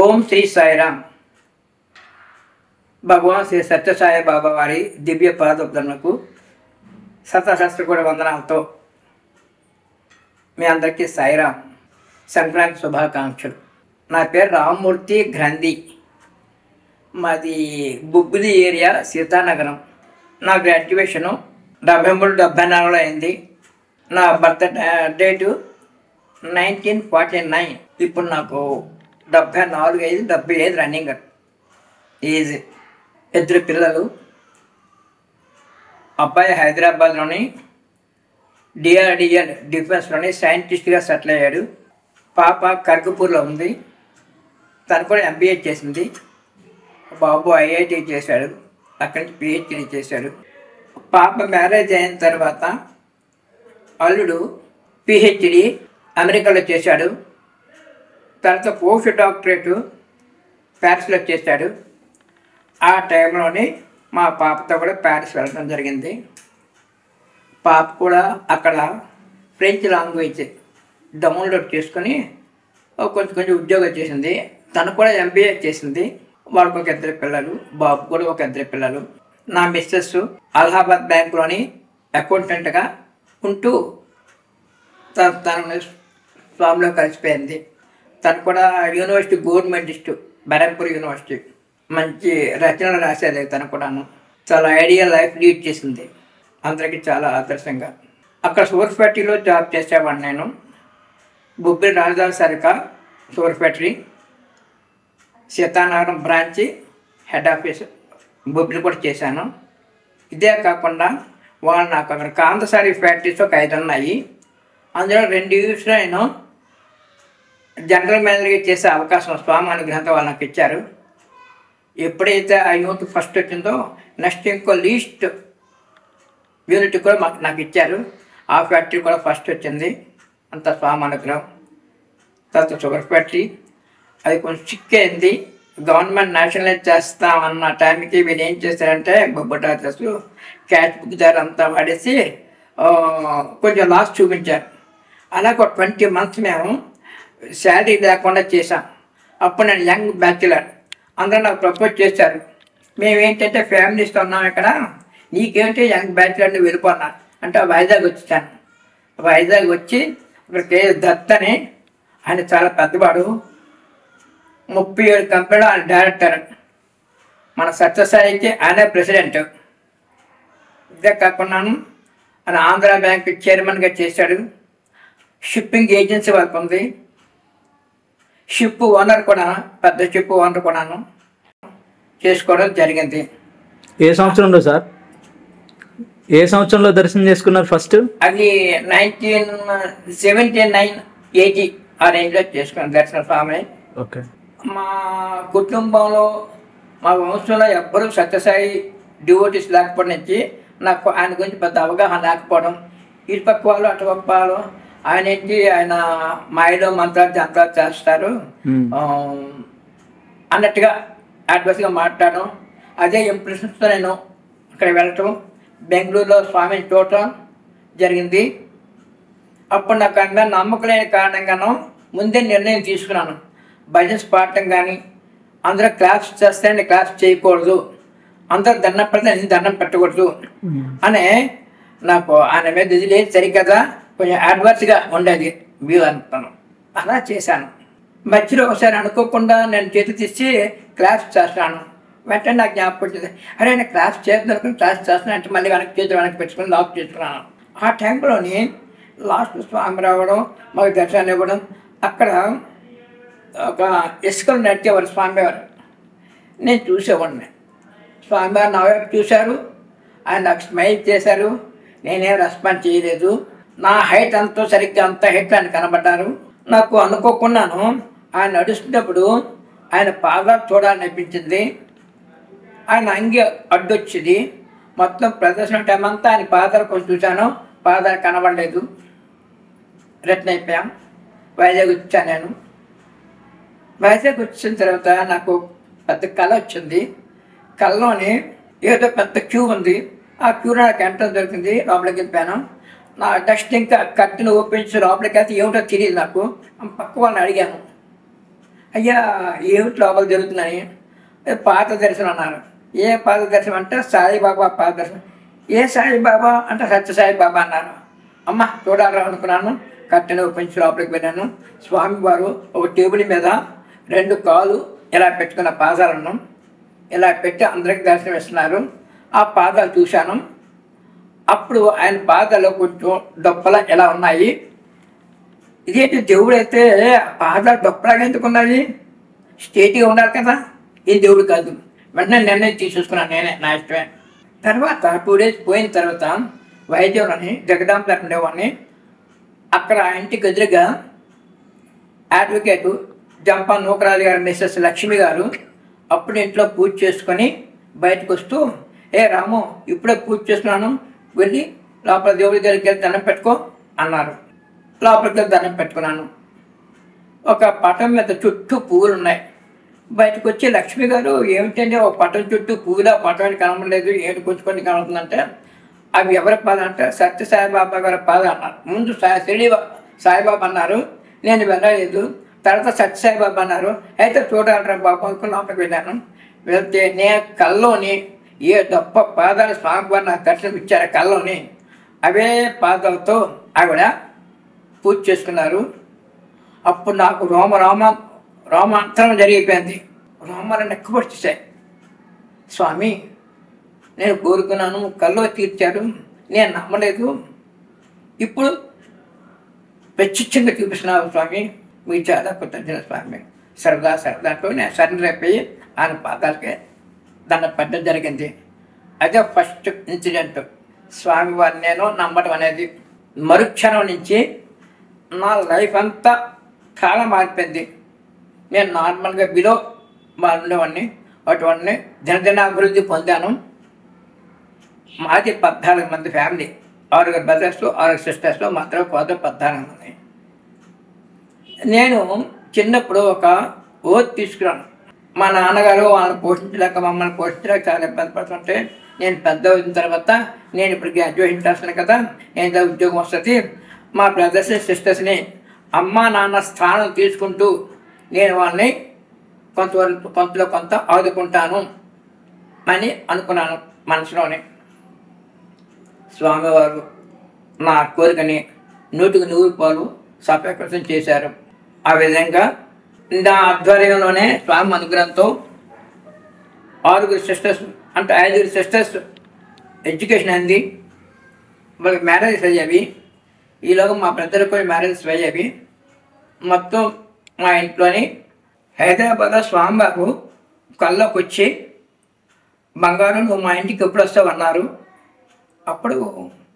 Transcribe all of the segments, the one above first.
ఓం శ్రీ సాయిరామ్. భగవాన్ శ్రీ సత్యసాయి బాబా వారి దివ్య పాదోక్తులకు శతసహస్రకోటి వందనాలతో మీ అందరికీ సాయిరామ్ సంక్రాంతి శుభాకాంక్షలు. నా పేరు రామ్మూర్తి గ్రంథి. మాది బొబ్బిలి ఏరియా, సీతానగరం. నా గ్రాడ్యుయేషను 73-74లో అయింది. నా బర్త్ డేటు 1949. ఇప్పుడు నాకు 74 అయింది, 75 రన్నింగ్ ఏజ్. 2 పిల్లలు. అబ్బాయి హైదరాబాద్లోని డిఆర్డిఎల్ డిఫెన్స్లోని సైంటిస్ట్గా సెటిల్ అయ్యాడు. పాప కర్గపూర్లో ఉంది, తను కూడా ఎంబీఏ చేసింది. బాబు ఐఐటి చేశాడు, అక్కడి నుంచి పిహెచ్డి చేశాడు. పాప మ్యారేజ్ అయిన తర్వాత అల్లుడు పిహెచ్డి అమెరికాలో చేశాడు. తర్వాత పోస్ట్ డాక్టరేట్ ప్యారిస్లో చేశాడు. ఆ టైంలోనే మా పాపతో కూడా ప్యారిస్ వెళ్ళడం జరిగింది. పాప కూడా అక్కడ ఫ్రెంచ్ లాంగ్వేజ్ డౌన్లోడ్ చేసుకొని కొంచెం ఉద్యోగం చేసింది. తను కూడా ఎంబీఏ చేసింది. వాళ్ళకి ఒక 2 పిల్లలు, బాబు కూడా ఒక 2 పిల్లలు. నా మిస్సెస్ అలహాబాద్ బ్యాంకులోని అకౌంటెంట్గా ఉంటూ తన స్వామిలో కలిసిపోయింది. తను కూడా యూనివర్సిటీ గవర్నమెంట్ బెరంపూర్ యూనివర్సిటీ మంచి రచనలు రాసేది. తను కూడాను చాలా ఐడియల్ లైఫ్ లీడ్ చేసింది, అందరికీ చాలా ఆదర్శంగా. అక్కడ షుగర్ ఫ్యాక్టరీలో జాబ్ చేసేవాడిని నేను. బొబ్బిలి రాజధాని సరిక sugar factory, Seethanagaram branch head office Bobbili కూడా చేశాను. ఇదే కాకుండా వాళ్ళు నాకు అక్కడ కాంతసారి ఫ్యాక్టరీస్ ఒక 5 ఉన్నాయి. అందులో 2 ఇయర్స్లో నేను జనరల్ మేనేజర్గా చేసే అవకాశం స్వామి అనుగ్రహంతో వాళ్ళు నాకు ఇచ్చారు. ఎప్పుడైతే ఆ యూనిట్ ఫస్ట్ వచ్చిందో నెక్స్ట్ ఇంకో లీస్ట్ యూనిట్ కూడా నాకు ఇచ్చారు. ఆ ఫ్యాక్టరీ కూడా ఫస్ట్ వచ్చింది. అంత స్వామి అనుగ్రహం. తర్వాత షుగర్ ఫ్యాక్టరీ అది కొంచెం సిక్ అయింది. గవర్నమెంట్ నేషనలైజ్ చేస్తామన్న టైంకి వీళ్ళు ఏం చేశారంటే బొబ్బటాటర్స్ క్యాష్ బుక్ దారి అంతా వాడేసి కొంచెం లాస్ చూపించారు. అలాగే ఒక 20 months మేము శాలరీ లేకుండా చేశాం. అప్పుడు నేను యంగ్ బ్యాచులర్. అందరూ నాకు ప్రపోజ్ చేశారు. మేమేంటంటే ఫ్యామిలీస్తో ఉన్నాం ఇక్కడ, నీకేంటి యంగ్ బ్యాచులర్ని వెళ్ళిపోన్నా అంటే వైజాగ్ వచ్చాను. వైజాగ్ వచ్చి ఇక్కడ కేఎస్ దత్ అని ఆయన చాలా పెద్దవాడు, 37 కంపెనీలో ఆయన డైరెక్టర్. మన సత్యసాయికి ఆయన ప్రెసిడెంట్. ఇదే కాకుండా ఆయన ఆంధ్ర బ్యాంక్ చైర్మన్గా చేశాడు. షిప్పింగ్ ఏజెన్సీ వర్క్ ఉంది. షిప్ ఓనర్ కూడా, పెద్ద షిప్ ఓనర్ కూడాను చేసుకోవడం జరిగింది. ఏ సంవత్సరంలో సార్, ఏ సంవత్సరంలో దర్శనం చేసుకున్నారు ఫస్ట్? అది 1979-80 ఆ రేంజ్లో చేసుకున్నాను దర్శన స్వామి. ఓకే. మా కుటుంబంలో, మా వంశంలో ఎవ్వరూ సత్యసాయి డివోటీస్ లేకపోవడం నుంచి నాకు ఆయన గురించి పెద్ద అవగాహన లేకపోవడం, ఇటుపక్క వాళ్ళు అటుపక్క వాళ్ళు ఆయన ఏంటి ఆయన మాయలో మంత్రాలు జంత్రాలు చేస్తారు అన్నట్టుగా అడ్వైస్గా మాట్లాడడం. అదే ఇంప్రెషన్స్తో నేను అక్కడ వెళ్ళటం, బెంగళూరులో స్వామిని చూడటం జరిగింది. అప్పుడు నాకు అందరూ నమ్మకం లేని కారణంగాను ముందే నిర్ణయం తీసుకున్నాను. భజన్స్ పాడటం కానీ, అందరూ క్లాస్ చేస్తే నేను క్లాస్ చేయకూడదు, అందరూ దండం పెడితే నేను దండం పెట్టకూడదు అని నాకు ఆయన మీద ఇది లేదు సరికదా, కొంచెం అడ్వర్స్గా ఉండేది వ్యూ అనుకున్నాను. అలా చేశాను. మధ్యలో ఒకసారి అనుకోకుండా నేను చేతి తీసి క్లాస్ చేస్తున్నాను. వెంటనే నాకు జ్ఞాపకం వచ్చింది, అరే నేను క్లాస్ చేస్తున్నాను, క్లాస్ చేస్తున్నాను అంటే మళ్ళీ చేతులు వెనక్కి పెట్టుకుని లాక్ చేసుకున్నాను. ఆ టైంలోని లాస్ట్ స్వామి రావడం, మాకు దర్శనం ఇవ్వడం. అక్కడ ఒక ఇసుకలు నడిచేవారు స్వామివారు. నేను చూసేవాడిని. స్వామివారు నా వైపు చూశారు, ఆయన నాకు స్మైల్ చేశారు. నేనేం రెస్పాన్స్ చేయలేదు. నా హైట్ అంతా సరిగ్గా అంత హైట్ ఆయన కనబడ్డారు. నాకు అనుకోకున్నాను ఆయన నడుస్తున్నప్పుడు ఆయన పాదాలు చూడాలనిపించింది. ఆయన అంగి అడ్డొచ్చింది. మొత్తం ప్రదర్శన టైం అంతా ఆయన పాదాలు కొంచెం చూశాను, పాదాలు కనబడలేదు. రిటర్న్ అయిపోయాం. వైజాగ్ వచ్చాను నేను. వైజాగ్ వచ్చిన తర్వాత నాకు పెద్ద కళ వచ్చింది. కళలోని ఏదో పెద్ద క్యూ ఉంది. ఆ క్యూలో నాకు ఎంట్రన్స్ దొరికింది. లోపలికి వెళ్ళిపోయాను. నా నెక్స్ట్ ఇంకా కత్తిని ఓపెన్ చేసి లోపలికి వెళ్తే ఏమిటో తెలియదు నాకు. పక్క వాళ్ళని అడిగాను, అయ్యా ఏమిటి లోపల జరుగుతుందని పాత దర్శనం అన్నారు. ఏ పాత దర్శనం అంటే సాయిబాబా పాత దర్శనం. ఏ సాయిబాబా అంటే సత్యసాయిబాబా అన్నారు. అమ్మ చూడాలి అనుకున్నాను. కట్టెను పెంచి లోపలికి వెళ్ళాను. స్వామివారు ఒక టేబుల్ మీద 2 కాళ్ళు ఇలా పెట్టుకున్న పాదాలను ఇలా పెట్టి అందరికి దర్శనం ఇస్తున్నారు. ఆ పాదాలు చూశాను. అప్పుడు ఆయన పాదాలు కొంచెం డొప్పలా ఎలా ఉన్నాయి. ఇదేంటి దేవుడు అయితే పాదాలు డొప్పలాగా ఎందుకు ఉన్నాయి, స్టేట్గా ఉండాలి కదా, ఇది దేవుడు కాదు. వెంటనే నిర్ణయం తీసేసుకున్నాను నేనే, నా ఇష్టమే. తర్వాత 2 డేస్ పోయిన తర్వాత వైద్యులని జగదాంబ ఉండేవాడిని. అక్కడ ఇంటికి ఎదురుగా అడ్వకేటు జంపా నూకరాజు గారు మిస్సెస్ లక్ష్మి గారు అప్పుడు ఇంట్లో పూజ చేసుకొని బయటకు వస్తూ, ఏ రాము ఇప్పుడే పూజ చేస్తున్నాను, వెళ్ళి లోపల దేవుడి దగ్గరికి వెళ్ళి దండం పెట్టుకో అన్నారు. లోపలికి వెళ్ళి దండం పెట్టుకున్నాను. ఒక పటం మీద చుట్టూ పువ్వులు ఉన్నాయి. బయటకు వచ్చి లక్ష్మి గారు ఏమిటంటే ఒక పటం చుట్టూ పువ్వులా పటం కనబడలేదు, ఏడు కొంచెం కనబడుతుందంటే అవి ఎవరి పాదం అంటే సత్య సాయిబాబా గారి పాదం అన్నారు. ముందు షిరిడి సాయిబాబా అన్నారు, నేను వెళ్ళలేదు. తర్వాత సత్య సాయిబాబా అన్నారు. అయితే చూడాలరా బాబు అనుకుని లోపలికి వెళ్ళాను. వెళ్తే నేను కల్లోని ఏ గొప్ప పాదాలు స్వామివారు నాకు దర్శనం ఇచ్చారు. కల్లోని అవే పాదాలతో ఆవిడ పూజ చేసుకున్నారు. అప్పుడు నాకు రోమాంతరం జరిగిపోయింది. రోమాలను నెక్కబడిచేశాయి. స్వామి నేను కోరుకున్నాను, కల్లో తీర్చారు, నేను నమ్మలేదు, ఇప్పుడు ప్రత్యక్షంగా చూపిస్తున్నావు స్వామి, మీకు చాలా కృతజ్ఞత స్వామి. సరదాతో నేను సరెండర్ అయిపోయి ఆయన పాదాలకి దండం పెట్టడం జరిగింది. అదే ఫస్ట్ ఇన్సిడెంట్. స్వామివారిని నేను నమ్మడం అనేది. మరుక్షణం నుంచి నా లైఫ్ అంతా చాలా మారిపోయింది. నేను నార్మల్గా బిలో ఉండేవాడిని, అటువంటి దినదిన అభివృద్ధి పొందాను. మాది 14 మంది ఫ్యామిలీ, 6 బ్రదర్స్ 6 సిస్టర్స్, మాత్రం 14 మంది. నేను చిన్నప్పుడు ఒక ఓత్ తీసుకున్నాను. మా నాన్నగారు వాళ్ళని పోషించలేక మమ్మల్ని పోషించలేక చాలా ఇబ్బంది పడుతుంటే, నేను పెద్ద అయిన తర్వాత నేను ఇప్పుడు గ్రాడ్యుయేషన్ చేస్తాను కదా, నేను ఉద్యోగం వస్తుంది, మా బ్రదర్స్ సిస్టర్స్ని అమ్మ నాన్న స్థానం తీసుకుంటూ నేను వాళ్ళని కొంతలో కొంత ఆదుకుంటాను అని అనుకున్నాను మనసులోనే. స్వామివారు నా కోరికని 100% సఫలీకృతం చేశారు. ఆ విధంగా నా ఆధ్వర్యంలోనే స్వామి అనుగ్రహంతో 6 సిస్టర్స్ అంటే 5 సిస్టర్స్ ఎడ్యుకేషన్ అయింది, వాళ్ళకి మ్యారేజెస్ అయ్యేవి. ఈలోగా మా బ్రదర్ కూడా మ్యారేజెస్ అయ్యేవి. మొత్తం మా ఇంట్లోని హైదరాబాద్లో స్వామివారు కల్లోకి వచ్చి, బంగారు నువ్వు మా ఇంటికి ఎప్పుడు వస్తావు అన్నారు. అప్పుడు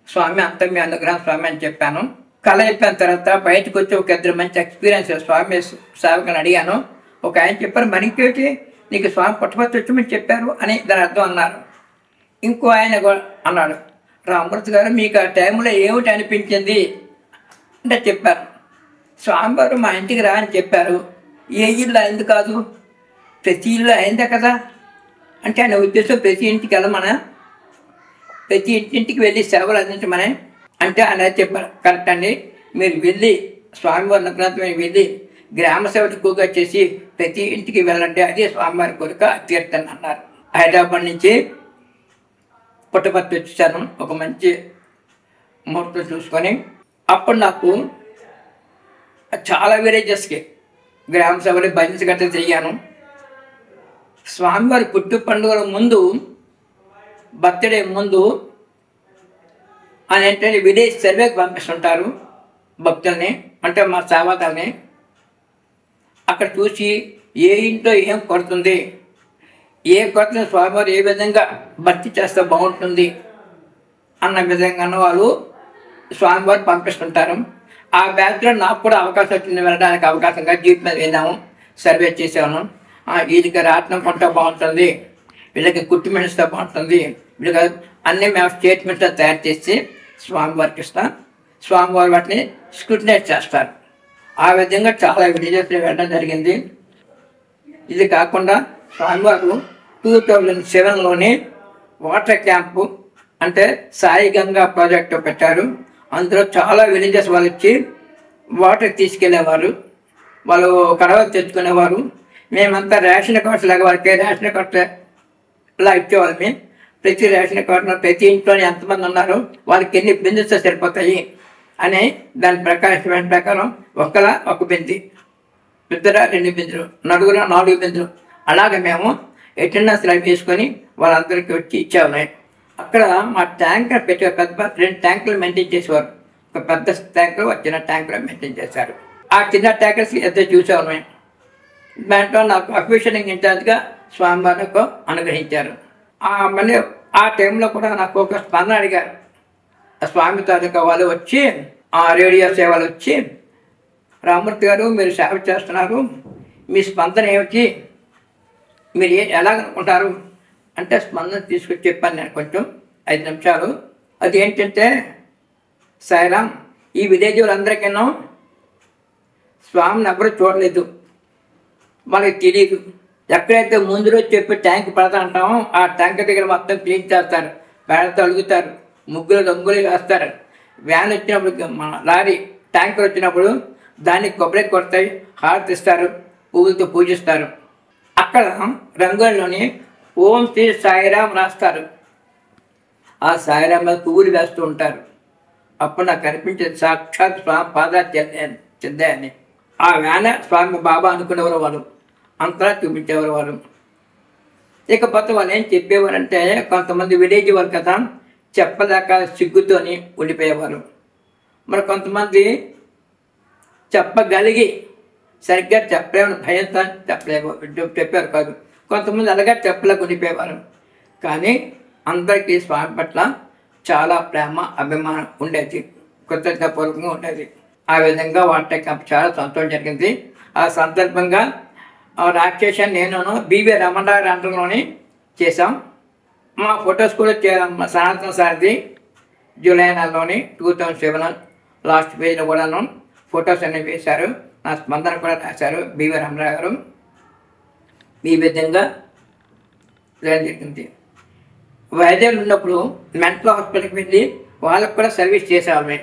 స్వామి అంతా మీ అనుగ్రహం స్వామి అని చెప్పాను. కళ అయిపోయిన తర్వాత బయటకు వచ్చి ఒక 2 మంచి ఎక్స్పీరియన్స్ స్వామి సేవకుని అడిగాను. ఒక ఆయన చెప్పారు, మరి ఇంకేంటి నీకు స్వామి పుట్టపర్తి వచ్చి చెప్పారు అని దాని అర్థం అన్నారు. ఇంకో ఆయన అన్నాడు, రామూర్తి గారు మీకు ఆ టైంలో ఏమిటి అనిపించింది అంటే చెప్పారు. స్వామివారు మా ఇంటికి రా అని చెప్పారు. ఏ ఇల్లు అయింది కాదు, ప్రతి ఇల్లు అయిందే కదా అంటే ఆయన ఉద్దేశం ప్రతి ఇంటికి వెళ్ళమనా, ప్రతి ఇంటింటికి వెళ్ళి సేవలు అందించమని అంటే ఆయన చెప్పారు. కరెక్ట్ అండి, మీరు వెళ్ళి స్వామివారి అనుగ్రహంతో మీరు వెళ్ళి గ్రామ సేవలు ఎక్కువగా చేసి ప్రతి ఇంటికి వెళ్ళండి, అదే స్వామివారి కోరిక తీర్థని అన్నారు. హైదరాబాద్ నుంచి పుట్టపర్తి వచ్చేసాను ఒక మంచి ముహూర్తం చూసుకొని. అప్పుడు నాకు చాలా విలేజెస్కి గ్రామ సభలు భజన్స్ గట్రా తిరిగాను. స్వామివారి పుట్టు పండుగల ముందు, బర్త్డే ముందు అని ఏంటంటే విలేజ్ సర్వేకి పంపిస్తుంటారు భక్తుల్ని, అంటే మా సేవాదాల్ని. అక్కడ చూసి ఏ ఇంట్లో ఏం కొడుతుంది, ఏ కొరతను స్వామివారు ఏ విధంగా భర్తీ చేస్తే బాగుంటుంది అన్న విధంగా వాళ్ళు స్వామివారు పంపిస్తుంటారు. ఆ బ్యాచ్లో నాకు కూడా అవకాశం వచ్చింది, వెళ్ళడానికి అవకాశంగా జీప్ మీద వెళ్ళాము, సర్వే చేసాను. వీళ్ళకి రాట్నం కొంట బాగుంటుంది, వీళ్ళకి కుట్టు మినిస్తా బాగుంటుంది, వీళ్ళకి అన్నీ మేము స్టేట్మెంట్స్ తయారు చేసి స్వామివారికి ఇస్తాం. స్వామివారు వాటిని స్క్రూటినైజ్ చేస్తారు. ఆ విధంగా చాలా విలేజెస్లో వెళ్ళడం జరిగింది. ఇది కాకుండా స్వామివారు 2007లోనే వాటర్ క్యాంపు అంటే సాయి గంగా ప్రాజెక్టు పెట్టారు. అందులో చాలా విలేజెస్ వాళ్ళు వచ్చి వాటర్ తీసుకెళ్లేవారు. వాళ్ళు కడవలు తెచ్చుకునేవారు. మేమంతా రేషన్ కార్డ్స్ లాగా వాళ్ళకి రేషన్ కార్డ్స్ ఇలా ఇచ్చేవాళ్ళమే. ప్రతి రేషన్ కార్డులో ప్రతి ఇంట్లోనే ఎంతమంది ఉన్నారో వాళ్ళకి ఎన్ని బిందుస్ సరిపోతాయి అని దాని ప్రకారం ఒకలా ఒక బింది, ఇద్దరు 2 బిందులు, నలుగురు 4 బిందులు, అలాగే మేము అటెండెన్స్ లైవ్ వేసుకొని వాళ్ళందరికీ వచ్చి ఇచ్చేవాళ్ళం. అక్కడ మా ట్యాంకర్ పెట్టి పెద్ద 2 ట్యాంకులు మెయింటైన్ చేసేవారు. ఒక పెద్ద ట్యాంకులు, ఒక చిన్న ట్యాంకులు మెయింటైన్ చేశారు. ఆ చిన్న ట్యాంకర్స్ ఎంత చూసేవాళ్ళం మేము. దాంట్లో నాకు అఫీషియలింగ్ ఇన్ఛార్జ్గా స్వామివారికి అనుగ్రహించారు. మళ్ళీ ఆ టైంలో కూడా నాకు ఒక స్పందన అడిగారు. స్వామి తాలూకా వాళ్ళు వచ్చి ఆ రేడియో సేవలు వచ్చి, రామూర్తి గారు మీరు సేవ చేస్తున్నారు, మీ స్పందన ఏమిటి, మీరు ఎలాగనుకుంటారు అంటే స్పందన తీసుకొచ్చి చెప్పాను నేను కొంచెం 5 నిమిషాలు. అది ఏంటంటే, సాయిరామ్, ఈ విలేజ్ వాళ్ళందరికీ స్వామిని ఎవరు చూడలేదు, మనకి తెలియదు. ఎక్కడైతే ముందు రోజు చెప్పి ట్యాంక్ పడతా అంటామో ఆ ట్యాంక్ దగ్గర మొత్తం క్లీన్ చేస్తారు, పేడతో అలుగుతారు, ముగ్గులు రంగులు వేస్తారు. వ్యాన్ వచ్చినప్పుడు, మన లారీ ట్యాంకర్ వచ్చినప్పుడు దాన్ని కొబ్బరి కొడతాయి, హారతి ఇస్తారు, పువ్వులతో పూజిస్తారు. అక్కడ రంగుల్లోని ఓం శ్రీ సాయిరామ్ రాస్తారు. ఆ సాయిరామ్ మీద పువ్వులు వేస్తూ ఉంటారు. అప్పుడు నాకు కనిపించేది సాక్షాత్ స్వామి పాదాలు చెందాయని. ఆ వ్యాన స్వామి బాబా అనుకునేవారు వాళ్ళు, అంతలా చూపించేవారు వాళ్ళు. ఇకపోతే వాళ్ళు ఏం చెప్పేవారంటే, కొంతమంది విలేజ్ వాళ్ళు కదా చెప్పలేక సిగ్గుతోని ఉండిపోయేవారు. మరి కొంతమంది చెప్పగలిగి సరిగ్గా చెప్పలేమని భయంతో చెప్పారు కాదు. కొంతమంది అలాగే చెప్పలేక ఉండిపోయేవారు. కానీ అందరికీ స్వామి పట్ల చాలా ప్రేమ, అభిమానం ఉండేది, కృతజ్ఞతాపూర్వకంగా ఉండేది. ఆ విధంగా వాటి చాలా సంతోషం జరిగింది. ఆ సందర్భంగా రాకేష్ నేను బివి రమణారావు అంటలోని చేసాం. మా ఫొటోస్ కూడా సనాతన సారథి జూలై నెలలోని 2007 లాస్ట్ పేజ్లో కూడాను ఫొటోస్ అనేవి వేశారు. నా స్పందన కూడా రాశారు బివి రమణారావు గారు. ఈ విధంగా జరిగింది. వైద్యులు ఉన్నప్పుడు మెంటల్ హాస్పిటల్కి వెళ్ళి వాళ్ళకు కూడా సర్వీస్ చేసేవాళ్ళమే.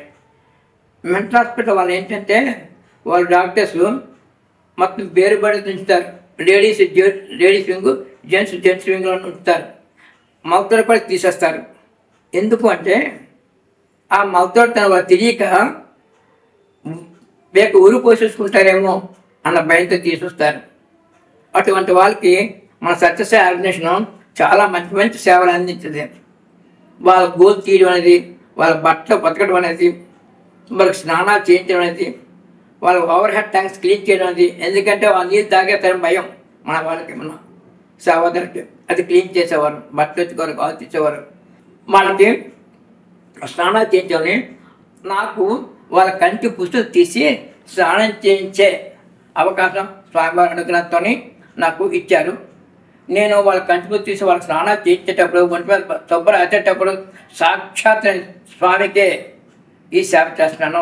మెంటల్ హాస్పిటల్ వాళ్ళు ఏంటంటే, వాళ్ళు డాక్టర్స్ మొత్తం వేరుబడి ఉంచుతారు. లేడీస్ వింగ్, జెంట్స్ వింగ్లో ఉంచుతారు. మౌతలు కూడా తీసేస్తారు. ఎందుకు అంటే, ఆ మౌతలు తన వాళ్ళు తెలియక రేపు ఊరు పోసేసుకుంటారేమో అన్న భయంతో తీసేస్తారు. అటువంటి వాళ్ళకి మన సత్యసాయి ఆర్గనైజేషన్ చాలా మంచి మంచి సేవలు అందించింది. వాళ్ళ గోల్ తీయడం అనేది, వాళ్ళ బట్టలు బతకడం అనేది, వాళ్ళకి స్నానాలు చేయించడం అనేది, వాళ్ళ ఓవర్ హెడ్ ట్యాంక్స్ క్లీన్ చేయడం అనేది. ఎందుకంటే వాళ్ళు నీళ్ళు తాగేస్తారని భయం మన వాళ్ళకి, మన సహోదరికి. అది క్లీన్ చేసేవారు, బట్టలు వచ్చేవారు, కాలు తెచ్చేవారు. వాళ్ళకి స్నానాలు చేయించాలని నాకు వాళ్ళ కంటి పుస్తకం తీసి స్నానం చేయించే అవకాశం స్వామివారి అనుగ్రహంతో నాకు ఇచ్చారు. నేను వాళ్ళ కంటి పుస్తకం తీసి వాళ్ళకి స్నానాలు చేయించేటప్పుడు, ఒంటి మీద శుభ్రం వచ్చేటప్పుడు సాక్షాత్ స్వామికే ఈ సేవ చేస్తున్నాను,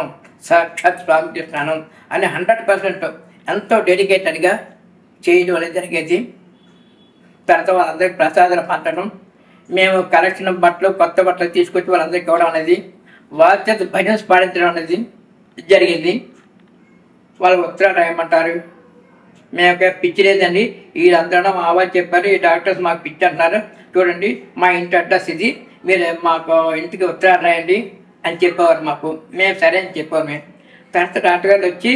సాక్షాత్ స్వామి చేస్తున్నాను అని 100% ఎంతో డెడికేటెడ్గా చేయడం అనేది జరిగేది. తర్వాత వాళ్ళందరికీ ప్రసాదాలు పంచడం, మేము కలెక్షన్ బట్టలు, కొత్త బట్టలు తీసుకొచ్చి వాళ్ళందరికీ ఇవ్వడం అనేది, వాళ్ళ చేత భజన్స్ పాడించడం అనేది జరిగింది. వాళ్ళు ఉత్తరాలు రాయమంటారు. మేము పిచ్చి లేదండి, వీళ్ళందరూ మా వాళ్ళు చెప్పారు, ఈ డాక్టర్స్ మాకు పిచ్చి అంటున్నారు, చూడండి మా ఇంటి అడ్రస్ ఇది, మీరు మాకు ఇంటికి ఉత్తరాలు రాయండి అని చెప్పేవారు మాకు. మేము సరే అని చెప్పాము. మేము తర్వాత డాక్టర్ గారు వచ్చి,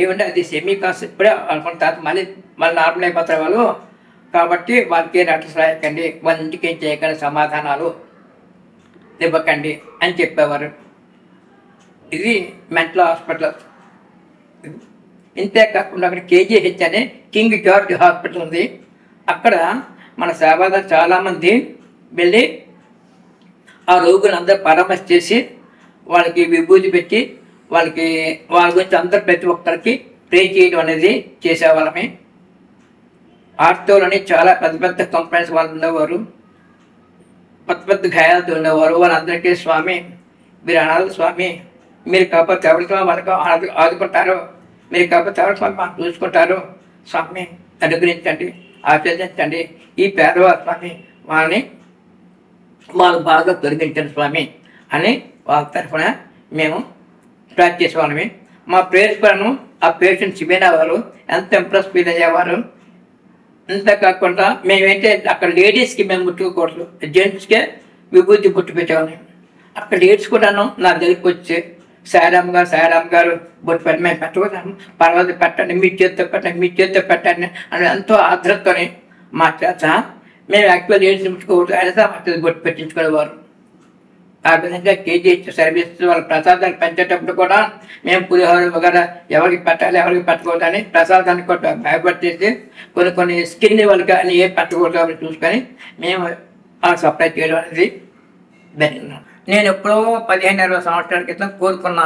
ఏమంటే అది సెమీ కాస్ట్ ఇప్పుడే అనుకున్న తర్వాత మళ్ళీ నార్మల్ అయిపోతారు వాళ్ళు, కాబట్టి వాళ్ళకి లెటర్స్ రాయకండి, వాళ్ళ ఇంటికి ఏం చేయకండి, సమాధానాలు ఇవ్వకండి అని చెప్పేవారు. ఇది మెంటల్ హాస్పిటల్. ఇంతే కాకుండా అక్కడ కేజీహెచ్ అనే కింగ్ జార్జ్ హాస్పిటల్ ఉంది. అక్కడ మన సేవాదారు చాలామంది వెళ్ళి ఆ రోగులందరూ పరామర్శ చేసి వాళ్ళకి విభూతి పెట్టి వాళ్ళకి వాళ్ళ గురించి అందరు ప్రతి ఒక్కరికి ప్రే చేయడం అనేది చేసేవాళ్ళమే. ఆర్తోలని చాలా పెద్ద పెద్ద కంప్లైంట్స్ వాళ్ళు ఉండేవారు, పెద్ద పెద్ద గాయాలతో ఉండేవారు. వాళ్ళందరికీ స్వామి మీరు అనాథ స్వామి, మీరు కాకపోతే ఎవరితో వాళ్ళకు ఆదుకుంటారు, మీరు కాకపోతే ఎవరి స్వామి మాకు చూసుకుంటారు, స్వామి అనుగ్రహించండి, ఆశీర్వదించండి, ఈ పేదవాళ్ళ స్వామి వాళ్ళని వాళ్ళు బాగా తొలగించండి స్వామి అని వాళ్ళ తరఫున మేము స్టార్ట్ చేసేవాళ్ళమే. మా ప్రేయర్స్ కూడా ఆ పేషెంట్స్ వినేవారు, ఎంత ఇంప్రెస్ ఫీల్ అయ్యేవారు. అంతేకాకుండా మేమైతే అక్కడ లేడీస్కి మేము ముట్టుకోకూడదు, జెంట్స్కే విభూతి బొట్టు పెట్టేవాళ్ళం. అక్కడ లేడీస్ కూడాను నా దగ్గరికి వచ్చి సాయిరామ్ గారు బొట్టు పెట్టి మేము పెట్టకూడదాము, పర్వాలేదు పెట్టండి, మీ చేతితో పెట్టండి అని ఎంతో ఆదరతోని మా చేత మేము యాక్చువల్ లేడీస్ ముట్టుకోకూడదు, అయినా మా చేతి బొట్టు పెట్టించుకునేవారు. ఆ విధంగా కేజీ సర్వీస్ వాళ్ళ ప్రసాదాలు పెంచేటప్పుడు కూడా మేము పులిహోర వగైరా ఎవరికి పెట్టాలి ఎవరికి పెట్టకూడదు అని ప్రసాదాన్ని కూడా భయపట్టేసి కొన్ని స్కిన్ వాళ్ళకి అని ఏ పెట్టకూడదు అని చూసుకొని మేము సప్లై చేయడం అనేది జరిగింది. నేను ఎప్పుడో 15-20 సంవత్సరాల క్రితం కోరుకున్న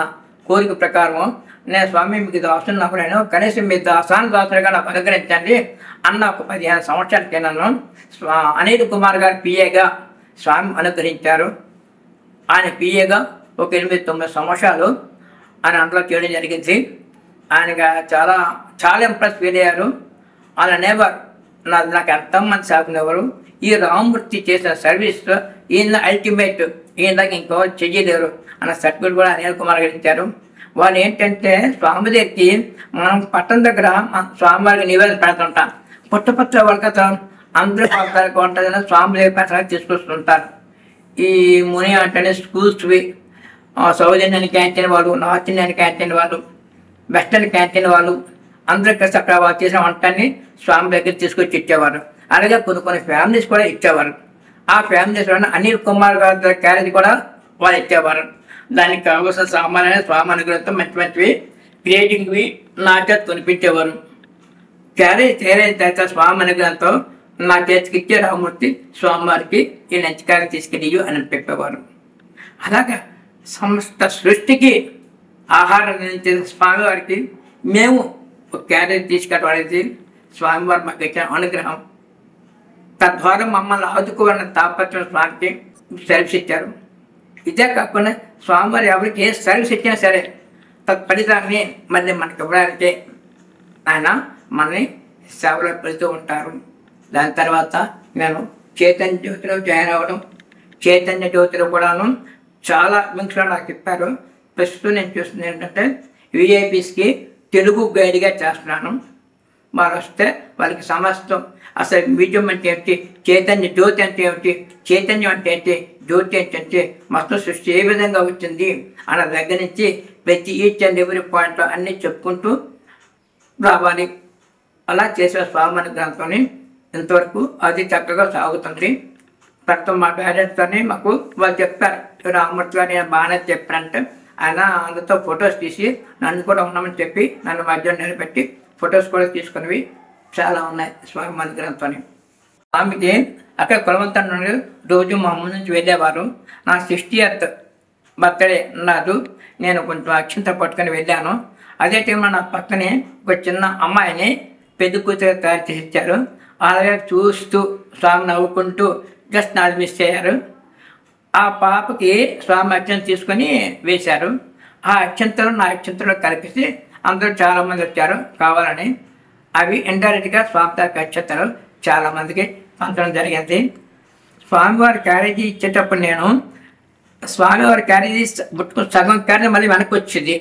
కోరిక ప్రకారం నేను స్వామి మీకు దాసుని నాకు నేను కనీసం మీ దాసులుగా నాకు అనుగ్రహించండి అన్న ఒక 15 సంవత్సరాలకి నన్ను అనిల్ కుమార్ గారు పిఏగా స్వామి అనుగ్రహించారు. ఆయన పిఏగా ఒక 8-9 సంవత్సరాలు ఆయన అందులో చేయడం జరిగింది. ఆయనగా చాలా చాలా ఇంప్రెస్ ఫీల్ అయ్యారు. ఆయన నేబర్ నాకు ఎంతమంది సాగునేవారు. ఈ రామమూర్తి చేసిన సర్వీస్ ఈయన అల్టిమేట్, ఈయనకి ఇంకో చెయ్యలేరు అన్న సర్టిఫికేట్ కూడా అనిల్ కుమార్ గారు ఇచ్చారు. వాళ్ళు ఏంటంటే స్వామి దగ్గరికి మనం పట్టణం దగ్గర స్వామివారికి నివేదన పెడుతుంటాం, పుట్ట వాళ్ళకి అందరూ పడతారు ఉంటుందని స్వామి దగ్గర పెట్టడానికి తీసుకొస్తుంటారు. ఈ ముని అంటే స్కూల్స్వి సౌత్ ఇండియన్ క్యాంటీన్ వాళ్ళు, నార్త్ ఇండియన్ క్యాంటీన్ వాళ్ళు, వెస్టర్న్ క్యాంటీన్ వాళ్ళు అందరూ కలిసి అక్కడ వాళ్ళు చేసిన వంటని స్వామి దగ్గర తీసుకొచ్చి ఇచ్చేవారు. అలాగే కొన్ని ఫ్యామిలీస్ కూడా ఇచ్చేవారు. ఆ ఫ్యామిలీస్ వల్ల అనిల్ కుమార్ గారి క్యారేజ్ కూడా వాళ్ళు ఇచ్చేవారు. దానికి కావాల్సిన సామాన్య స్వామి అనుగ్రహంతో మంచివి క్రియేటింగ్వి నా చేత కొనిపించేవారు. క్యారేజ్ తర్వాత స్వామి అనుగ్రహంతో నా చేతికి ఇచ్చే రామమూర్తి స్వామివారికి ఈ లంచకాయలు తీసుకెళ్ళి అని చెప్పేవారు. అలాగా సమస్త సృష్టికి ఆహారం అందించే స్వామివారికి మేము ఒక క్యారేజ్ తీసుకెళ్ళడం అనేది స్వామివారు మాకు ఇచ్చిన అనుగ్రహం. తద్వారా మమ్మల్ని ఆదుకోవాలన్న తాపత్రం స్వామికి సర్వీస్ ఇచ్చారు. ఇదే కాకుండా స్వామివారు ఎవరికి ఏ సర్వీస్ ఇచ్చినా సరే తత్ఫలితాన్ని మళ్ళీ మనకి ఇవ్వడానికి ఆయన మనని సేవలో పెడుతూ ఉంటారు. దాని తర్వాత నేను చైతన్య జ్యోతిలో జాయిన్ అవ్వడం, చైతన్య జ్యోతిలో కూడాను చాలా వింగ్స్లో నాకు చెప్పారు. ప్రస్తుతం నేను చూస్తుంది ఏంటంటే విఐపీస్కి తెలుగు గైడ్గా చేస్తున్నాను. వారు వస్తే వాళ్ళకి సమస్తం అసలు మ్యూజియం అంటే ఏంటి, చైతన్య జ్యోతి అంటే ఏమిటి, చైతన్యం అంటే ఏంటి, జ్యోతి అంటే మొత్తం సృష్టి ఏ విధంగా వచ్చింది అన్న దగ్గర నుంచి ప్రతి ఈచ్ అండ్ ఎవ్రీ పాయింట్లో అన్నీ చెప్పుకుంటూ రావాలి. అలా చేసే స్వామి అనుగ్రహంతో ఇంతవరకు అది చక్కగా సాగుతుంది. ప్రస్తుతం మా పేరెంట్స్తోనే మాకు వాళ్ళు చెప్పారు, రామమూర్తి గారు నేను బాగానే చెప్పారంటే ఆయన అందుతో ఫొటోస్ తీసి నన్ను కూడా ఉన్నామని చెప్పి నన్ను మధ్యలో నిలబెట్టి ఫొటోస్ కూడా తీసుకునేవి చాలా ఉన్నాయి స్వామి అనుగ్రహంతో. స్వామికి అక్కడ కులవంతం నుండి రోజు మా అమ్మ నుంచి వెళ్ళేవారు. నా 60th బర్త్డే నాడు నేను కొంచెం అక్షంత పట్టుకొని వెళ్ళాను. అదే టైంలో నా పక్కనే ఒక చిన్న అమ్మాయిని పెద్ద కూతురు తయారు చేసి ఇచ్చారు. అలాగే చూస్తూ స్వామి నవ్వుకుంటూ జస్ట్ నాది మిస్ అయ్యారు. ఆ పాపకి స్వామి అక్షంత తీసుకొని వేశారు. ఆ అక్షంతలు నా అక్షంతలు కలిపేసి అందరూ చాలామంది వచ్చారు కావాలని. అవి ఇండైరెక్ట్గా స్వామి తాకి అక్షంతలు చాలామందికి పంచడం జరిగింది. స్వామివారి క్యారేజీ ఇచ్చేటప్పుడు నేను స్వామివారి క్యారేజీ సగం క్యారేజీ మళ్ళీ వెనక్కి వచ్చింది.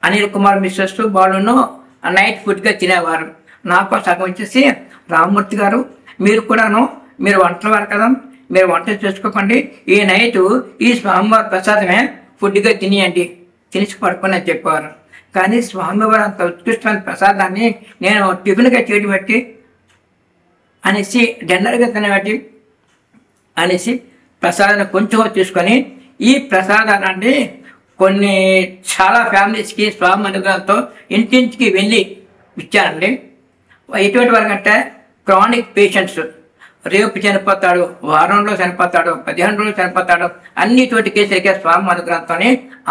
అనిల్ కుమార్ మిస్సెస్ బాలును నైట్ ఫుడ్గా తినేవారు. నాకు సగం వచ్చేసి రామమూర్తి గారు మీరు కూడాను మీరు వంటల వారు కదా, మీరు వంట చేసుకోకండి, ఈ నైటు ఈ స్వామివారి ప్రసాదమే ఫుడ్గా తినేయండి, తినిసి పడుకొని అని చెప్పేవారు. కానీ స్వామివారు అంత ఉత్కృష్టమైన ప్రసాదాన్ని నేను టిఫిన్గా చేయడం పెట్టి అనేసి డిన్నర్గా తినబెట్టి అనేసి ప్రసాదాన్ని కొంచెం తీసుకొని ఈ ప్రసాదాన్ని కొన్ని చాలా ఫ్యామిలీస్కి స్వామి అనుగ్రహంతో ఇంటింటికి వెళ్ళి ఇచ్చానండి. ఎటువంటి వరకంటే క్రానిక్ పేషెంట్స్, రేపు చనిపోతాడు, వారంలో చనిపోతాడు, 15 రోజులు చనిపోతాడు, అన్ని చోటి కేసులకే స్వామి అనుగ్రహంతో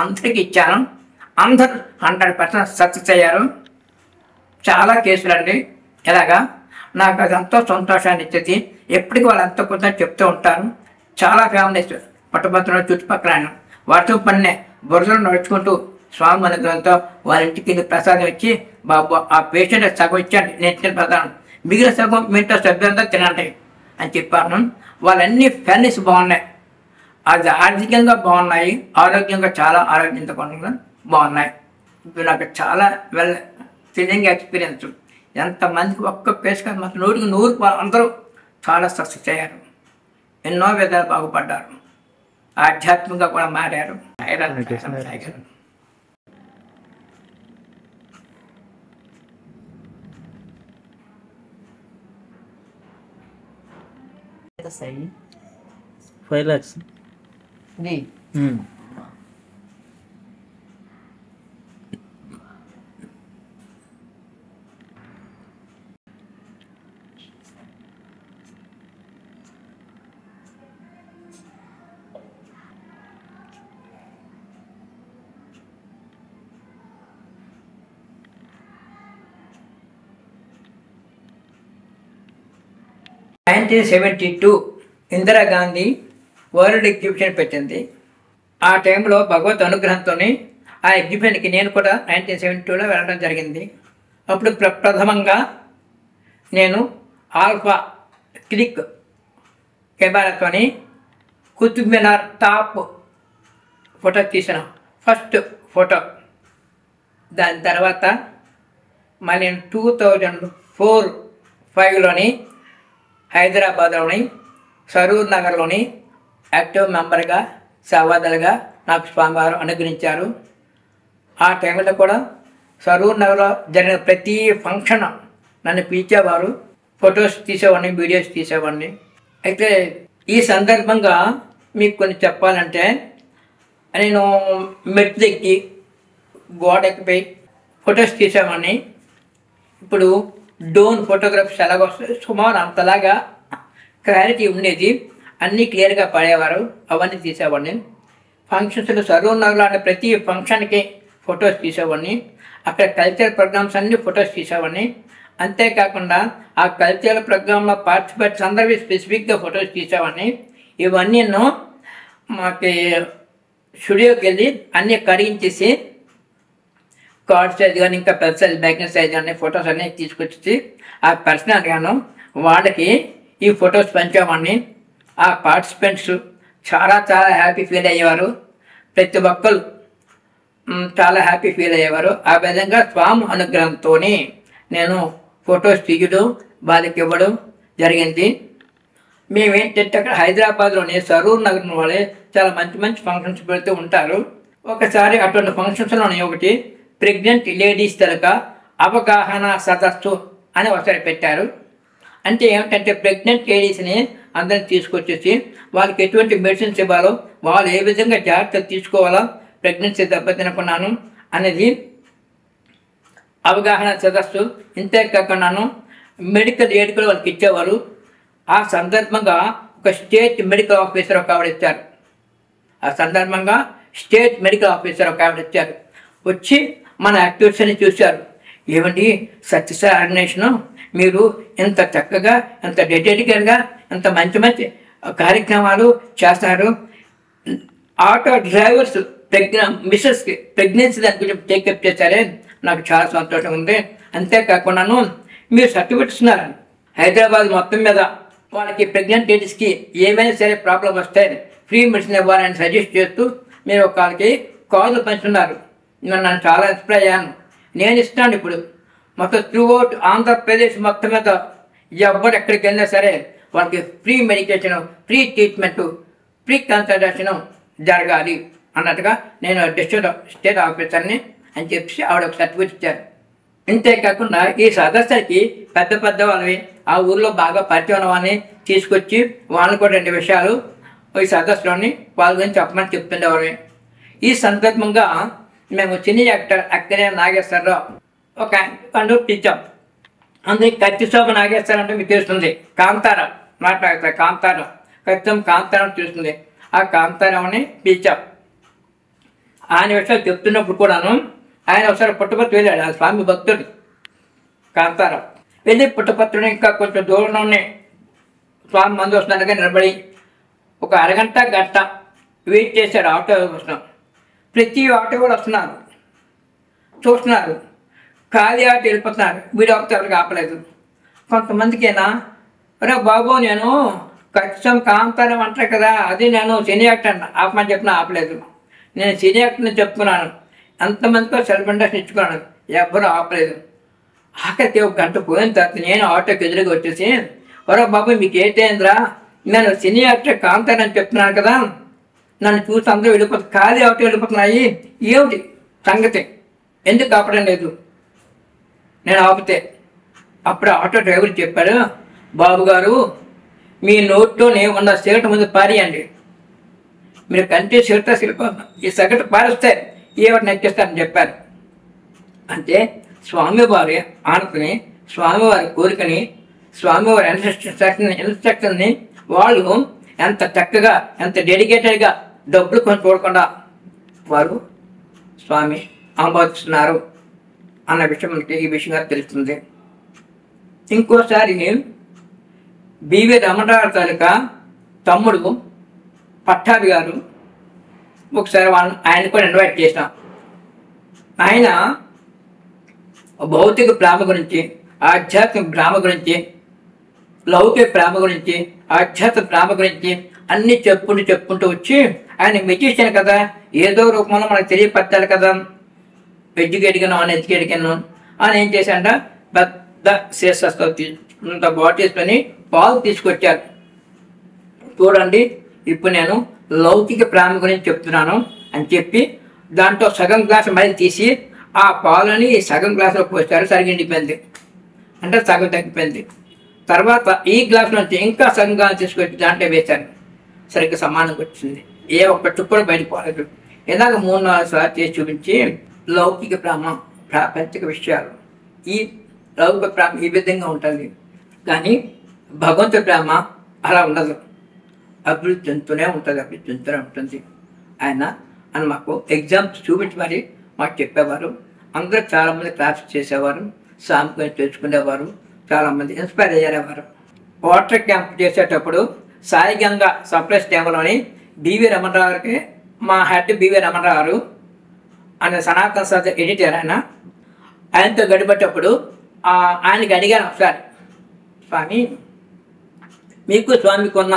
అందరికీ ఇచ్చాను. అందరూ 100% సక్సెస్ అయ్యారు. చాలా కేసులు అండి. ఇలాగా నాకు అది ఎంతో సంతోషాన్ని ఇచ్చేది. ఎప్పటికీ వాళ్ళు ఎంతో కొంత చెప్తూ ఉంటారు. చాలా ఫ్యామిలీస్ పట్టుపత్రులు చుట్టుపక్కల వర్షం పన్నే బురదలు నడుచుకుంటూ స్వామి అనుగ్రహంతో వాళ్ళ ఇంటికి ప్రసాదం ఇచ్చి బాబు ఆ పేషెంట్ సగం ఇచ్చాను, నేను ఇచ్చిన ప్రసాదం మిగిలిన సగం మీతో సభ్యులంతా తినండి అని చెప్పాను. వాళ్ళన్నీ ఫ్యామిలీస్ బాగున్నాయి, అది ఆర్థికంగా బాగున్నాయి, ఆరోగ్యంగా చాలా ఆరోగ్యంగా బాగున్నాయి. ఇప్పుడు నాకు చాలా థ్రిల్లింగ్ ఎక్స్పీరియన్స్. ఎంతమందికి ఒక్క కేసు కాదు, మొత్తం 100కి 100 అందరూ చాలా సక్సెస్ అయ్యారు, ఎన్నో విధాలు బాగుపడ్డారు, ఆధ్యాత్మికంగా కూడా మారారు. Sair. 5 lakhs. Di. Indira Gandhi world exhibition పెట్టింది. ఆ టైంలో భగవత్ అనుగ్రహంతో ఆ ఎగ్జిబిషన్కి నేను కూడా 1972లో వెళ్ళడం జరిగింది. అప్పుడు ప్రథమంగా నేను ఆల్ఫా క్లిక్ కెమెరాతో కుతుబ్ మినార్ టాప్ ఫోటో తీసిన ఫస్ట్ ఫోటో. దాని తర్వాత మళ్ళీ 2004-05లోని హైదరాబాద్లోని సరూర్ నగర్లోని యాక్టివ్ మెంబర్గా సేవాదలుగా నాకు స్వామివారు అనుగ్రహించారు. ఆ టైంలో కూడా సరూర్ నగర్లో జరిగిన ప్రతి ఫంక్షన్ నన్ను పిలిచేవారు, ఫొటోస్ తీసేవాడిని, వీడియోస్ తీసేవాడిని. అయితే ఈ సందర్భంగా మీకు కొన్ని చెప్పాలంటే, నేను మెట్లు ఎక్కి గోడ ఎక్కిపోయి ఫొటోస్ తీసేవాడిని. ఇప్పుడు డ్రోన్ ఫోటోగ్రఫీస్ ఎలాగొస్తాయి, సుమారు అంతలాగా క్లారిటీ ఉండేది, అన్నీ క్లియర్గా పడేవారు, అవన్నీ తీసేవాడిని. ఫంక్షన్స్లో సరూర్ నగర్లో అనే ప్రతి ఫంక్షన్కి ఫొటోస్ తీసేవాడిని. అక్కడ కల్చరల్ ప్రోగ్రామ్స్ అన్ని ఫొటోస్ తీసేవాడిని. అంతేకాకుండా ఆ కల్చరల్ ప్రోగ్రాంలో పార్టిసిపేట్స్ అందరివి స్పెసిఫిక్గా ఫొటోస్ తీసేవాడిని. ఇవన్నీ మాకు స్టూడియోకి వెళ్ళి అన్నీ కడిగించేసి కార్డ్ సైజ్ కానీ ఇంకా పెద్ద సైజ్ బ్యాకింగ్ సైజ్ కానీ ఫొటోస్ అన్నీ తీసుకొచ్చి ఆ పర్సనల్ గాను వాళ్ళకి ఈ ఫొటోస్ పంచేవాడిని. ఆ పార్టిసిపెంట్స్ చాలా చాలా హ్యాపీ ఫీల్ అయ్యేవారు, ప్రతి ఒక్కరు చాలా హ్యాపీ ఫీల్ అయ్యేవారు. ఆ విధంగా స్వామి అనుగ్రహంతో నేను ఫొటోస్ తీయడం వాళ్ళకి ఇవ్వడం జరిగింది. మేమేంటంటే అక్కడ హైదరాబాద్లోని సరూర్ నగర్ వాళ్ళే చాలా మంచి మంచి ఫంక్షన్స్ పెడుతూ ఉంటారు. ఒకసారి అటువంటి ఫంక్షన్స్లోని ఒకటి ప్రెగ్నెంట్ లేడీస్ తరక అవగాహన సదస్సు అని ఒకసారి పెట్టారు. అంటే ఏమిటంటే ప్రెగ్నెంట్ లేడీస్ని అందరిని తీసుకొచ్చేసి వాళ్ళకి ఎటువంటి మెడిసిన్స్ ఇవ్వాలో, వాళ్ళు ఏ విధంగా జాగ్రత్తలు తీసుకోవాలో, ప్రెగ్నెన్సీ దెబ్బతినకున్నాను అనేది అవగాహన సదస్సు. ఇంతేకాకుండాను మెడికల్ ఎయిడ్ కూడా వాళ్ళకి ఇచ్చేవారు. ఆ సందర్భంగా ఒక స్టేట్ మెడికల్ ఆఫీసర్ ఒక ఆవిడ ఇచ్చారు. ఆ సందర్భంగా స్టేట్ మెడికల్ ఆఫీసర్ ఒక ఆవిడ ఇచ్చారు. వచ్చి మన యాక్టివిటీస్ అని చూశారు. ఏమండి సత్యసాయి ఆర్గనైజేషను మీరు ఇంత చక్కగా, ఇంత డెడికేటెడ్గా, ఇంత మంచి మంచి కార్యక్రమాలు చేస్తారు. ఆటో డ్రైవర్స్ మిస్సెస్కి ప్రెగ్నెన్సీ దాని గురించి టేకప్ చేశారే, నాకు చాలా సంతోషం ఉంది. అంతేకాకుండాను మీరు సర్టిఫికెట్స్ ఉన్నారు హైదరాబాద్ మొత్తం మీద వాళ్ళకి ప్రెగ్నెంట్ లేడీస్కి ఏమైనా సరే ప్రాబ్లం వస్తే ఫ్రీ మెడిసిన్ ఇవ్వాలని సజెస్ట్ చేస్తూ మీరు వాళ్ళకి కాళ్ళు పంచుతున్నారు. నన్ను చాలా ఇన్స్పైర్ అయ్యాను. నేను ఇస్తాను ఇప్పుడు మొత్తం త్రూఅవుట్ ఆంధ్రప్రదేశ్ మొత్తం మీద ఎవరు ఎక్కడికి వెళ్ళినా సరే వాళ్ళకి free medication, free treatment, free consultation జరగాలి అన్నట్టుగా నేను డిస్ట్రిక్ట్ స్టేట్ ఆఫీసర్ని అని చెప్పి ఆవిడ ఒక సర్టిఫికేట్ ఇచ్చారు. ఇంతేకాకుండా ఈ సదస్సులకి పెద్ద పెద్ద వాళ్ళని ఆ ఊళ్ళో బాగా పరిచయం వాళ్ళని తీసుకొచ్చి వాళ్ళని కూడా 2 విషయాలు ఈ సదస్సులోని వాళ్ళ గురించి చెప్పమని చెప్తుండేవారు. ఈ సందర్భంగా మేము సినీ యాక్టర్ అక్కడే నాగేశ్వరరావు ఒక పిలిచాం. అందుకే కత్తిశోభ నాగేశ్వర అంటే మీకు తెలుస్తుంది, కాంతార మాట్లాడతారు, కాంతార ఖచ్చితం కాంతారం చూస్తుంది. ఆ కాంతారావుని పిలిచాం. ఆయన విషయాలు చెప్తున్నప్పుడు కూడాను ఆయన ఒకసారి పుట్టపర్తి వెళ్ళాడు. ఆ స్వామి భక్తుడు కాంతారావు వెళ్ళి పుట్టపర్తిని ఇంకా కొంచెం దూరంలోనే స్వామి మందు వస్తున్నట్టుగా నిలబడి ఒక అరగంట గంట వెయిట్ చేశాడు ఆటో కోసం. ప్రతి ఆటో కూడా వస్తున్నారు, చూస్తున్నారు, ఖాళీ ఆటో వెళ్ళిపోతున్నారు. వీడు ఒకరికి ఆపలేదు. కొంతమందికైనా అరే బాబు నేను ఖచ్చితం కాంతారం అంటారు కదా, అది నేను సినీ యాక్టర్ ఆపమని చెప్పిన ఆపలేదు. నేను సినీ యాక్టర్ని చెప్పుకున్నాను, ఎంతమందితో సెల్ఫ్ ఇండస్ట్రీ ఇచ్చుకున్నాను, ఎవ్వరూ ఆపలేదు. ఆఖరికి ఒక గంట పోయిన తర్వాత నేను ఆటోకి ఎదురుగా వచ్చేసి, ఒరే బాబు మీకు ఏంటేంద్రా, నేను సినీ యాక్టర్ కాంతానని చెప్తున్నాను కదా, నన్ను చూసి అందరూ వెళ్ళిపోతుంది, ఖాళీ ఆటో వెళ్ళిపోతున్నాయి, ఏమిటి సంగతి, ఎందుకు ఆపడం లేదు? నేను ఆపితే అప్పుడు ఆటో డ్రైవర్ చెప్పాడు, బాబు గారు మీ నోట్లోనే ఉన్న సిగరెట్ ముందు పారేయండి, మీరు కంటే సిగరెట్ ఈ సిగరెట్ పారేస్తే ఏమిటి నచ్చేస్తారని చెప్పారు. అంటే స్వామివారి ఆనతిని, స్వామివారి కోరికని, స్వామివారి ఇన్స్ట్రక్షన్ని వాళ్ళు ఎంత చక్కగా, ఎంత డెడికేటెడ్గా డబ్బులు కొని చూడకుండా వారు స్వామి ఆమోదిస్తున్నారు అన్న విషయం మనకి ఈ విషయంగా తెలుస్తుంది. ఇంకోసారి బివి రమణరావు తాలూకా తమ్ముడు పట్టాభి గారు ఒకసారి ఆయన కూడా ఇన్వైట్ చేసినాం. ఆయన భౌతిక ప్రేమ గురించి, ఆధ్యాత్మిక ప్రేమ గురించి, లౌకిక ప్రేమ గురించి, ఆధ్యాత్మిక ప్రేమ గురించి అన్నీ చెప్పుకుంటూ వచ్చి, ఆయన మెజిషియన్ కదా, ఏదో రూపంలో మనకు తెలియపరచాలి కదా, ఎడ్యుకేట్గాను నాన్ ఎడ్యుకేట్గాను అని ఏం చేశాడ, పెద్ద శేషస్తో ఇంత బాటిల్స్ని పాలు తీసుకొచ్చారు. చూడండి ఇప్పుడు నేను లౌకిక ప్రేమ గురించి చెప్తున్నాను అని చెప్పి దాంట్లో సగం గ్లాసు మళ్ళీ తీసి ఆ పాలని సగం గ్లాసులో పోస్తారు, సరిగ్గా నిండిపోయింది, అంటే సగం తగ్గిపోయింది. తర్వాత ఈ గ్లాస్ నుంచి ఇంకా సగం గ్లాసు తీసుకొచ్చి దాంట్లో వేశారు, సరిగ్గా సమానంగా వచ్చింది, ఏ ఒక్క చుక్కలు బయటపోలేదు. ఇలాగ 3-4 సార్లు చేసి చూపించి లౌకిక ప్రేమ, ప్రాపంచిక విషయాలు, ఈ లౌకిక ప్రేమ ఈ విధంగా ఉంటుంది, కానీ భగవంతుడి ప్రేమ అలా ఉండదు, అభివృద్ధి చెందుతూనే ఉంటుంది. ఆయన మాకు ఎగ్జామ్స్ చూపించి మరి మాకు చెప్పేవారు. అందరూ చాలామంది క్లాసెస్ చేసేవారు, సాంస్కృతిక తెలుసుకునేవారు, చాలామంది ఇన్స్పైర్ అయ్యేవారు. వాటర్ క్యాంప్ చేసేటప్పుడు సాయి గంగా సప్లైస్ టైంలోని బివి రమణరావుకి, మా హెడ్ బివి రమణరావు అనే సనాతన సంస్థ ఎడిటర్ ఆయనతో గడిపేటప్పుడు ఆయనకి అడిగాను ఒకసారి, స్వామి మీకు స్వామికి ఉన్న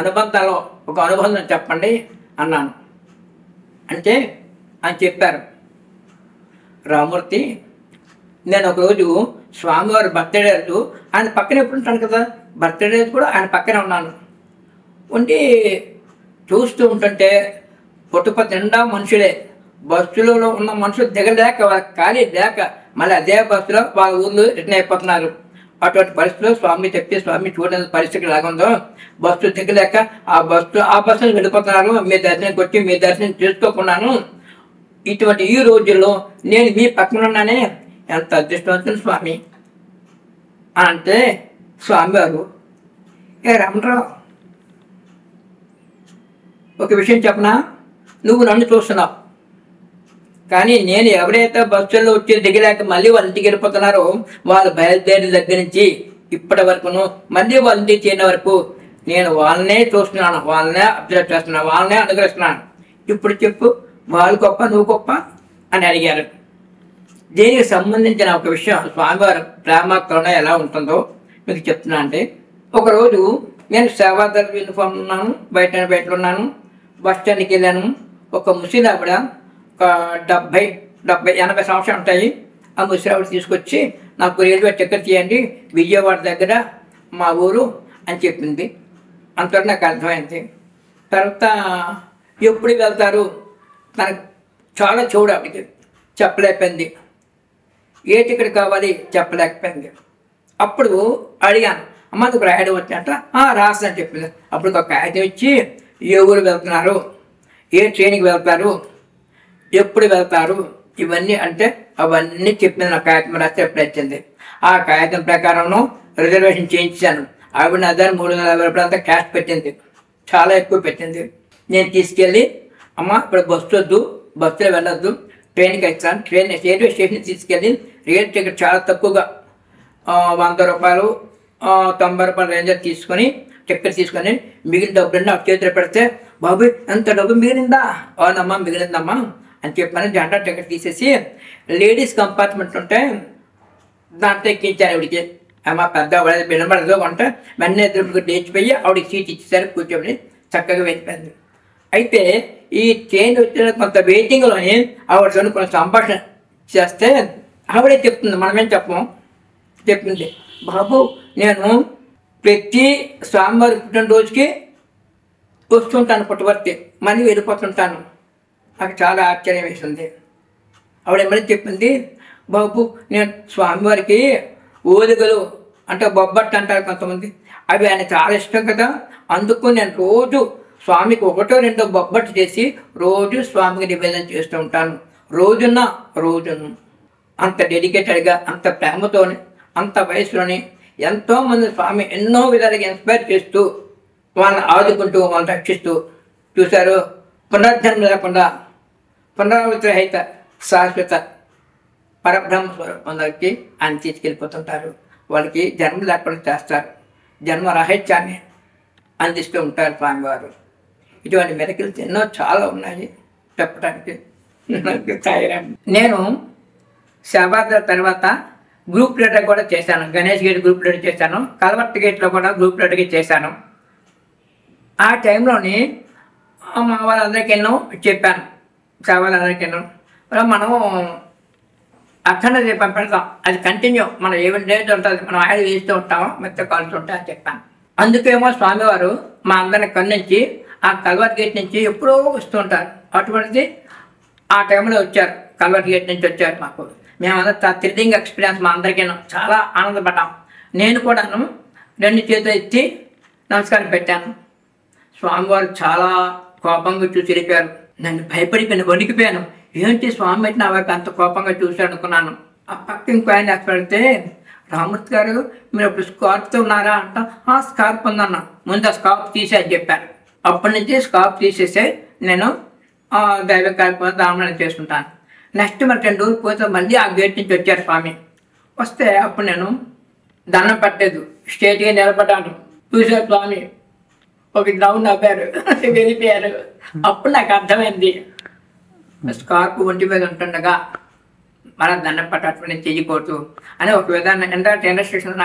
అనుబంధాల్లో ఒక అనుబంధం చెప్పండి అన్నాను. అంటే ఆయన చెప్పారు, రామూర్తి నేను ఒకరోజు స్వామివారి బర్త్డే రోజు ఆయన పక్కన ఎప్పుడు ఉంటాను కదా, బర్త్డే రోజు కూడా ఆయన పక్కనే ఉన్నాను. ఉండి చూస్తూ ఉంటుంటే పుట్టుపతి నిండా మనుషులే, బస్సులలో ఉన్న మనుషులు దిగలేక, ఖాళీ లేక మళ్ళీ అదే బస్సులో వాళ్ళ ఊళ్ళు రిటర్న్ అయిపోతున్నారు. అటువంటి పరిస్థితుల్లో స్వామి చెప్పి, స్వామి చూడని పరిస్థితి లాగుందో, బస్సు దిగలేక ఆ బస్సులో వెళ్ళిపోతున్నారు, మీ దర్శనానికి వచ్చి మీ దర్శనం చేసుకోకున్నాను, ఇటువంటి ఈ రోజుల్లో నేను మీ పక్కన ఉన్నానే, ఎంత అదృష్టవంతుడు స్వామి అని అంటే, స్వామివారు రమణరావు ఒక విషయం చెప్పనా, నువ్వు నన్ను చూస్తున్నావు, కానీ నేను ఎవరైతే బస్సుల్లో వచ్చి దిగలేక మళ్ళీ వాళ్ళ ఇంటికి వెళ్ళిపోతున్నారో, వాళ్ళు బయలుదేరిన దగ్గర నుంచి ఇప్పటి వరకును మళ్ళీ వాళ్ళ ఇంటికి చేరిన వరకు నేను వాళ్ళనే చూస్తున్నాను, వాళ్ళనే అబ్జర్వ్ చేస్తున్నాను, వాళ్ళనే అనుగ్రహిస్తున్నాను. ఇప్పుడు చెప్పు, వాళ్ళు గొప్ప నువ్వు గొప్ప అని అడిగారు. దీనికి సంబంధించిన ఒక విషయం, స్వామివారి ప్రేమ కరుణ ఎలా ఉంటుందో మీకు చెప్తున్నా. అంటే ఒకరోజు నేను సేవాదళ యూనిఫామ్ ఉన్నాను, బయట ఉన్నాను, బస్ స్టాండ్కి వెళ్ళాను. ఒక ముసలి ఆవిడ, ఒక 70-80 సంవత్సరాలు ఉంటాయి, ఆ ముసలి ఆవిడ తీసుకొచ్చి నాకు రైల్వే టికెట్ చేయండి, విజయవాడ దగ్గర మా ఊరు అని చెప్పింది. అంతవరకు నాకు అర్థమైంది. తర్వాత ఎప్పుడు వెళ్తారు, తనకు చాలా చూడు ఆవిడకి చెప్పలేకపోయింది, ఏ టికెట్ కావాలి చెప్పలేకపోయింది. అప్పుడు అడిగాను, అమ్మ నాకు రాయడం వచ్చాట, రాసని చెప్పింది. అప్పుడు ఒక కాగితం ఇచ్చి ఏ ఊరు వెళ్తున్నారు, ఏ ట్రైన్కి వెళ్తారు, ఎప్పుడు వెళ్తారు, ఇవన్నీ అంటే అవన్నీ చెప్పింది. నా కాగితం రాస్తే ఎప్పుడు వచ్చింది. ఆ కాగితం ప్రకారం రిజర్వేషన్ చేయించాను. ఆవిడ నా దగ్గర 350 రూపాయలు అంతా క్యాష్ పెట్టింది, చాలా ఎక్కువ పెట్టింది. నేను తీసుకెళ్ళి, అమ్మ ఇప్పుడు బస్సు వద్దు, బస్సులో వెళ్ళొద్దు, ట్రైన్కి వచ్చాను. రైల్వే స్టేషన్ తీసుకెళ్ళి రైల్ టికెట్ చాలా తక్కువగా 100 రూపాయలు 90 రూపాయల రేంజ్ తీసుకొని టికెట్ తీసుకొని మిగిలిన డబ్బులన్నీ ఆ చేతిలో పెడితే, బాబు ఎంత డబ్బు మిగిలిందా, అవునమ్మా మిగిలిందమ్మా అని చెప్పాను. జనరల్ టికెట్ తీసేసి లేడీస్ కంపార్ట్మెంట్ ఉంటే దాంట్లో ఎక్కించాను. ఆవిడికి అమ్మ పెద్ద వినబడదు అంటే వెంటనే ఎదురు లేచిపోయి ఆవిడకి సీట్ ఇచ్చేసరికి కూర్చొని చక్కగా వెళ్ళిపోయింది. అయితే ఈ ట్రైన్ వచ్చిన కొంత వెయిటింగ్లోనే ఆవిడతో కొంచెం సంభాషణ చేస్తే ఆవిడే చెప్తుంది, మనమేం చెప్పము. చెప్పింది, బాబు నేను ప్రతి స్వామివారి పుట్టినరోజుకి వస్తుంటాను పుట్టపర్తి, మళ్ళీ వెళ్ళిపోతుంటాను. నాకు చాలా ఆశ్చర్యం వేసింది. ఆవిడ ఏమని చెప్పింది, బాబు నేను స్వామివారికి ఓలిగలు అంటే బొబ్బట్టు అంటారు కొంతమంది, అవి ఆయన చాలా ఇష్టం కదా, అందుకు నేను రోజు స్వామికి 1 2 బొబ్బట్టు చేసి రోజు స్వామికి నివేదన చేస్తూ ఉంటాను. రోజును అంత డెడికేటెడ్గా, అంత ప్రేమతోని, అంత వయసులోని ఎంతోమంది స్వామి ఎన్నో విధాలుగా ఇన్స్పైర్ చేస్తూ వాళ్ళని ఆదుకుంటూ వాళ్ళని రక్షిస్తూ చూశారు. పునర్జన్మ లేకుండా పునరావృతి రహిత శాశ్వత పరబ్రహ్మ స్వరూపంలోకి ఆయన తీసుకెళ్ళిపోతుంటారు. వాళ్ళకి జన్మ లేకుండా చేస్తారు, జన్మ రహిత్యాన్ని అందిస్తూ ఉంటారు స్వామివారు. ఇటువంటి మెరకల్స్ ఎన్నో చాలా ఉన్నాయి చెప్పడానికి. నేను శబాద్ర తర్వాత గ్రూప్ లీడర్ కూడా చేశాను. గణేష్ గేట్ గ్రూప్ లీడర్ చేశాను, కలవర్ట్ గేట్లో కూడా గ్రూప్ లీడర్గా చేశాను. ఆ టైంలోని మా వాళ్ళందరికీ ఎన్నో చెప్పాను, వాళ్ళందరికీ ఎన్నో మనం అఖండ దీపం పెడతాం, అది కంటిన్యూ మనం ఏమి డేట్ ఉంటుంది, మనం ఆయిల్ వేస్తూ ఉంటాము, మెత్త కాల్స్తూ ఉంటాం అని చెప్పాను. అందుకేమో స్వామివారు మా అందరిని కన్నుంచి ఆ కల్వర్ గేట్ నుంచి ఎప్పుడో వస్తూ ఉంటారు. అటువంటిది ఆ టైంలో వచ్చారు, కల్వర్ గేట్ నుంచి వచ్చారు. మాకు మేమంతా థ్రిల్లింగ్ ఎక్స్పీరియన్స్, మా అందరికీ చాలా ఆనందపడ్డాం. నేను కూడాను 2 చేతులు ఎత్తి నమస్కారం పెట్టాను. స్వామివారు చాలా కోపంగా చూసి వెళ్ళిపోయారు. నన్ను భయపడిపోయాను, వణికిపోయాను. ఏంటి స్వామి నా వైపు అంత కోపంగా చూశాడు అనుకున్నాను. ఆ పక్క ఇంకో ఆయన పెడితే, రామూర్తి గారు మీరు అప్పుడు స్కార్ప్తో ఉన్నారా అంట. ఆ స్కార్ప్ ఉందన్న, ముందు ఆ స్కార్ప్ తీసేది చెప్పారు. అప్పటి నుంచి స్కార్ప్ తీసేసే నేను దైవ కార్యక్రమం రామనాథం చేసుకుంటాను. నెక్స్ట్ మరి 2 రోజులు పోతే మళ్ళీ ఆ గేట్ నుంచి వచ్చారు స్వామి. వస్తే అప్పుడు నేను దండం పట్టలేదు, స్ట్రేట్గా నిలబడ్డాను. చూసారు స్వామి, ఒక రౌండ్ నవ్వారు, వెళ్ళిపోయారు. అప్పుడు నాకు అర్థమైంది, స్కార్ప్ ఒంటి మీద ఉంటుండగా మనం దండం పట్టడం చేయకూడదు అని ఒక విధానం ఇండస్ట్రేషన్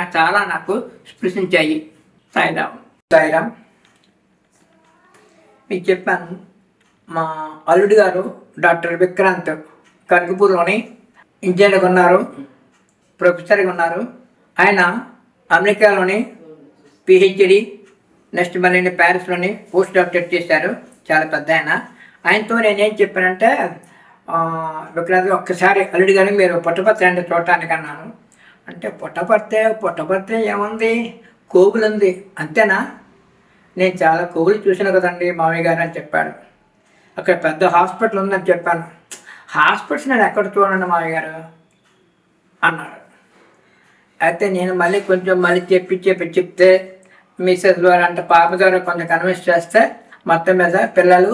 నాకు స్పృశించాయి. సాయిరామ్ మీకు చెప్పాను, మా అల్లుడి గారు డాక్టర్ విక్రాంత్ కర్గపూర్లోని ఇంజనీర్గా ఉన్నారు, ప్రొఫెసర్గా ఉన్నారు. ఆయన అమెరికాలోని పిహెచ్డి, నెక్స్ట్ మళ్ళీ ప్యారిస్లోని పోస్ట్ డాక్టరేట్ చేశారు, చాలా పెద్ద ఆయన. ఆయనతో నేనేం చెప్పానంటే, విక్రాంత్ ఒక్కసారి అల్లుడి గారిని మీరు పుట్టపర్తి రండి చూడటానికి అన్నాను. అంటే పుట్టపర్తి ఏముంది, కోగులు ఉంది అంతేనా? నేను చాలా కోగులు చూసాను కదండి మామయ్య గారు అని చెప్పాడు. అక్కడ పెద్ద హాస్పిటల్ ఉందని చెప్పాను. హాస్పిటల్స్ నేను ఎక్కడ చూడండి మామయ్య గారు అన్నాడు. అయితే నేను మళ్ళీ చెప్తే మిస్సెస్ ద్వారా అంటే పాప ద్వారా కొంచెం కన్విన్స్ చేస్తే మొత్తం మీద పిల్లలు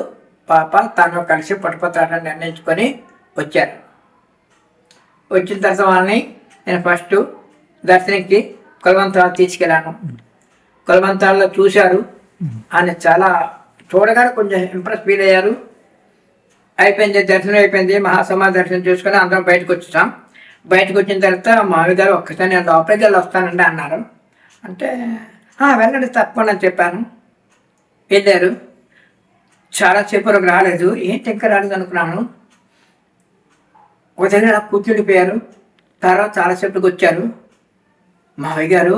పాప తను కలిసి పుట్టపర్తి నిర్ణయించుకొని వచ్చారు. వచ్చిన తర్వాత వాళ్ళని నేను ఫస్ట్ దర్శనంకి కులవంతాలు తీసుకెళ్ళాను. కులవంతాల్లో చూశారు, ఆయన చాలా చూడగానే కొంచెం ఇంప్రెస్ ఫీల్ అయ్యారు. అయిపోయింది, దర్శనం అయిపోయింది, మహాసమాధి దర్శనం చేసుకొని అందరం బయటకు వచ్చేసాం. బయటకు వచ్చిన తర్వాత మామయ్య గారు ఒక్కసారి నేను లోపలికి వెళ్ళి వస్తానండి అన్నారు. అంటే వెళ్ళండి తప్పకుండా అని చెప్పాను. వెళ్ళారు. చాలాసేపు వరకు రాలేదు, ఏంటి ఇంకా రాలేదు అనుకున్నాను. ఒక దగ్గర కూర్చుండిపోయారు. తర్వాత చాలాసేపటికి వచ్చారు. మామయ్య గారు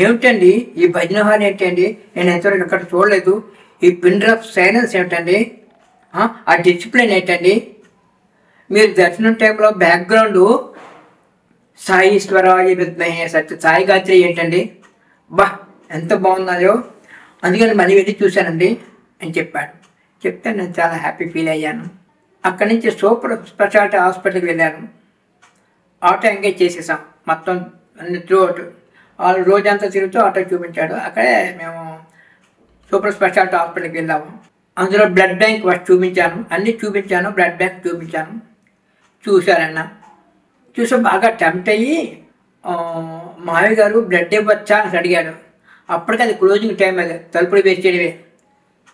ఏమిటండి ఈ భజన హాల్ ఏంటండి, నేను ఎంతవరకు ఎక్కడ చూడలేదు, ఈ పిన్ డ్రాప్ సైలెన్స్ ఏమిటండి, ఆ డిసిప్లిన్ ఏంటండి, మీరు దర్శనం టైంలో బ్యాక్గ్రౌండ్ సాయి ఈశ్వరాయ విద్మహే సత్య సాయి గాత్రి ఏంటండి, బా ఎంత బాగున్నాయో, అందుకని మళ్ళీ వెళ్ళి చూశానండి అని చెప్పాడు. చెప్తే నేను చాలా హ్యాపీ ఫీల్ అయ్యాను. అక్కడి నుంచి సూపర్ స్పెషాలిటీ హాస్పిటల్కి వెళ్ళాను. ఆటో ఎంగేజ్ చేసేసాం మొత్తం అన్ని త్రూ అవుట్. వాళ్ళు రోజంతా తిరుగుతూ ఆటో చూపించాడు. అక్కడే మేము సూపర్ స్పెషాలిటీ హాస్పిటల్కి వెళ్ళాము. అందులో బ్లడ్ బ్యాంక్ ఫస్ట్ చూపించాను, అన్నీ చూపించాను, బ్లడ్ బ్యాంక్ చూపించాను. చూశారన్న చూసి బాగా టెంప్ట్ అయ్యి మావి గారు బ్లడ్ ఇవ్వచ్చా అని అడిగాడు. అప్పటికి అది క్లోజింగ్ టైం, అది తలుపులు వేసేటివి.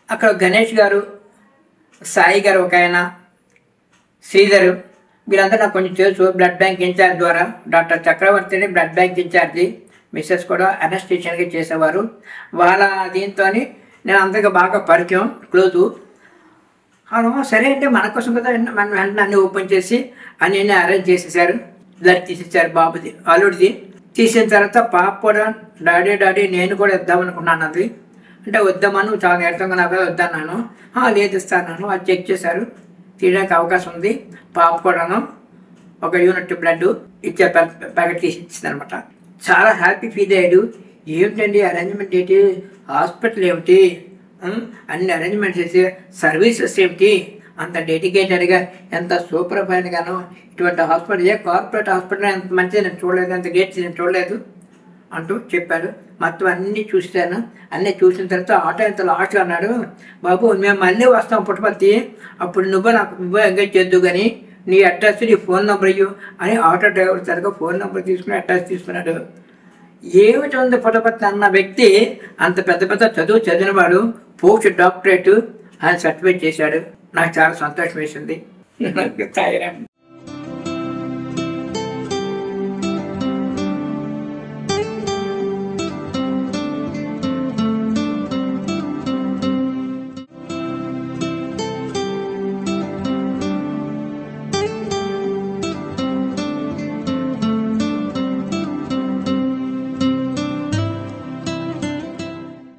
అక్కడ గణేష్ గారు, సాయి గారు ఒక ఆయన, శ్రీధర్, వీళ్ళంతా నాకు కొంచెం తెలుసు. బ్లడ్ బ్యాంక్ ఇన్ఛార్జ్ ద్వారా డాక్టర్ చక్రవర్తిని బ్లడ్ బ్యాంక్ ఇన్ఛార్జి, మిస్సెస్ కూడా అనస్టేషన్గా చేసేవారు. వాళ్ళ దీంతో నేను అందరికీ బాగా పరిచయం, క్లోజు. సరే అంటే మన కోసం కదా మనం వెంటనే అన్నీ ఓపెన్ చేసి అన్నీ అరేంజ్ చేసేసారు. బ్లడ్ తీసేసారు బాబుది, అల్లుడిది. తీసిన తర్వాత పాప కూడా డాడీ నేను కూడా ఇద్దామనుకున్నాను అది. అంటే వద్దామని నువ్వు చాలా నీరసంగా నాకు వద్దన్నాను. లేదు ఇస్తాను. అది చెక్ చేశారు, తీయడానికి అవకాశం ఉంది. పాప కూడాను ఒక యూనిట్ బ్లడ్ ఇచ్చే ప్యాకెట్ తీసి ఇచ్చింది అనమాట. చాలా హ్యాపీ ఫీల్ అయ్యాడు. ఏమిటండి అరేంజ్మెంట్ ఏంటి, హాస్పిటల్ ఏమిటి, అన్ని అరేంజ్మెంట్స్ చేసి సర్వీసెస్ ఏమిటి, అంత డెడికేటెడ్గా ఎంత సూపర్ ఫైన్గాను ఇటువంటి హాస్పిటల్, ఏ కార్పొరేట్ హాస్పిటల్ ఎంత మంచిది నేను చూడలేదు, అంత గేట్స్ నేను చూడలేదు అంటూ చెప్పాడు. మొత్తం అన్నీ చూశాను. అన్నీ చూసిన తర్వాత ఆటో ఎంత లాస్ట్ అన్నాడు, బాబు మేము మళ్ళీ వస్తాం పుట్టపర్తి, అప్పుడు నువ్వు ఎంగేజ్ చేద్దు కానీ నీ అడ్రస్ నీ ఫోన్ నెంబర్ ఇవ్వు అని ఆటో డ్రైవర్ సరిగ్గా ఫోన్ నెంబర్ తీసుకుని అడ్రస్ తీసుకున్నాడు. ఏమిటి ఉంది పుట్టపర్తి అన్న వ్యక్తి అంత పెద్ద చదువు చదివినవాడు, పోస్ట్ డాక్టరేట్ ఆయన సర్టిఫికేట్ చేశాడు. నాకు చాలా సంతోషం వేసింది.